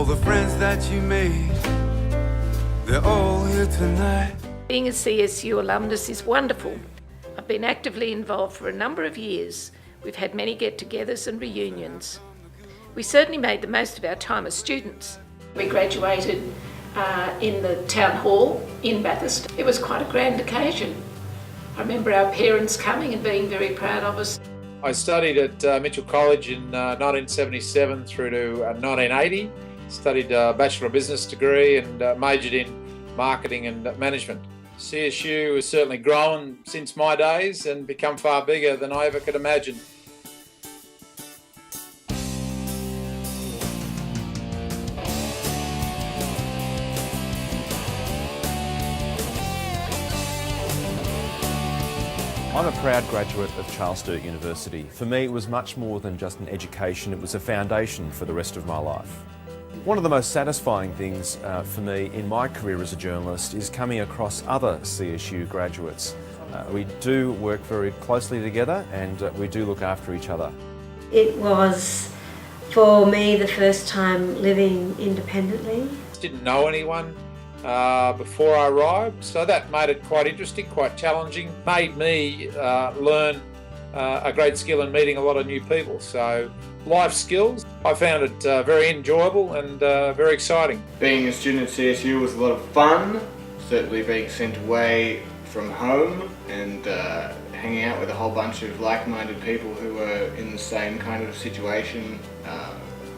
the friends that you made, they're all here tonight. Being a CSU alumnus is wonderful. I've been actively involved for a number of years. We've had many get-togethers and reunions. We certainly made the most of our time as students. We graduated in the town hall in Bathurst. It was quite a grand occasion. I remember our parents coming and being very proud of us. I studied at Mitchell College in 1977 through to 1980. Studied a Bachelor of Business degree and majored in marketing and management. CSU has certainly grown since my days and become far bigger than I ever could imagine. I'm a proud graduate of Sturt University. For me, it was much more than just an education, it was a foundation for the rest of my life. One of the most satisfying things for me in my career as a journalist is coming across other CSU graduates. We do work very closely together and we do look after each other. It was, for me, the first time living independently. Didn't know anyone before I arrived, so that made it quite interesting, quite challenging. Made me learn a great skill in meeting a lot of new people. So life skills, I found it very enjoyable and very exciting. Being a student at CSU was a lot of fun, certainly being sent away from home and hanging out with a whole bunch of like-minded people who were in the same kind of situation.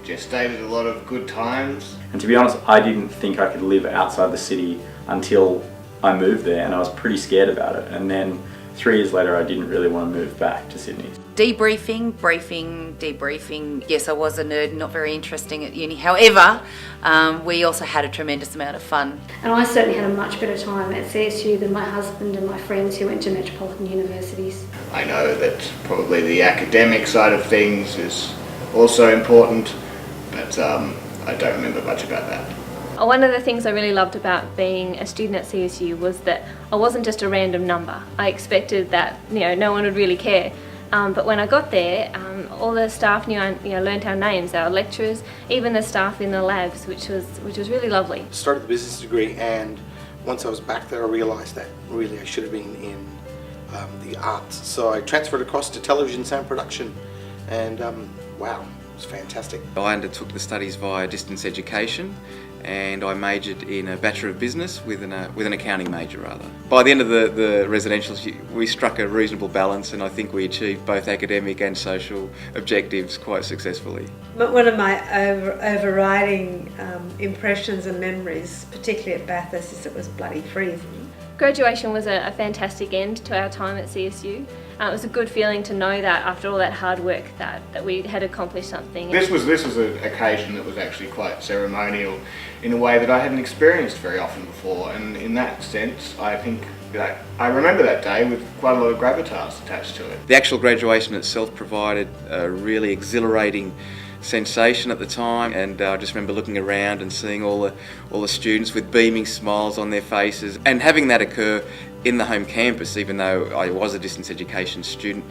Gestated a lot of good times. And to be honest, I didn't think I could live outside the city until I moved there, and I was pretty scared about it. And then 3 years later, I didn't really want to move back to Sydney. Debriefing, briefing, debriefing. Yes, I was a nerd, not very interesting at uni. However, we also had a tremendous amount of fun. And I certainly had a much better time at CSU than my husband and my friends who went to metropolitan universities. I know that probably the academic side of things is also important, but I don't remember much about that. One of the things I really loved about being a student at CSU was that I wasn't just a random number. I expected that no one would really care. But when I got there, all the staff learnt our names, our lecturers, even the staff in the labs, which was really lovely. Started the business degree, and once I was back there, I realised that really I should have been in the arts. So I transferred across to television sound production, and wow, it was fantastic. I undertook the studies via distance education, and I majored in a Bachelor of Business with an accounting major rather. By the end of the residentials, we struck a reasonable balance, and I think we achieved both academic and social objectives quite successfully. But one of my overriding impressions and memories, particularly at Bathurst, is it was bloody freezing. Graduation was a fantastic end to our time at CSU. It was a good feeling to know that after all that hard work that we had accomplished something. This was an occasion that was actually quite ceremonial in a way that I hadn't experienced very often before, and in that sense I think that I remember that day with quite a lot of gravitas attached to it. The actual graduation itself provided a really exhilarating sensation at the time, and I just remember looking around and seeing all the students with beaming smiles on their faces, and having that occur in the home campus, even though I was a distance education student,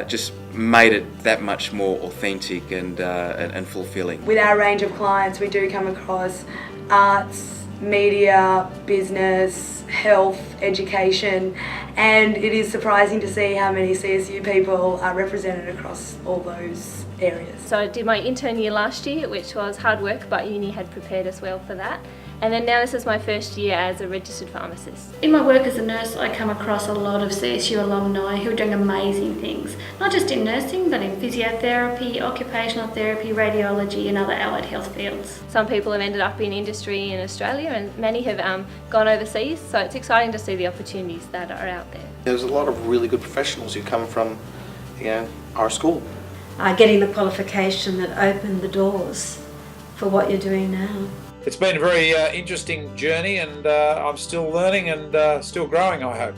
just made it that much more authentic and fulfilling. With our range of clients, we do come across arts, media, business, health, education, and it is surprising to see how many CSU people are represented across all those areas. So I did my intern year last year, which was hard work, but uni had prepared us well for that. And then now this is my first year as a registered pharmacist. In my work as a nurse, I come across a lot of CSU alumni who are doing amazing things, not just in nursing, but in physiotherapy, occupational therapy, radiology and other allied health fields. Some people have ended up in industry in Australia, and many have gone overseas, so it's exciting to see the opportunities that are out there. There's a lot of really good professionals who come from our school. Getting the qualification that opened the doors for what you're doing now. It's been a very interesting journey, and I'm still learning and still growing, I hope.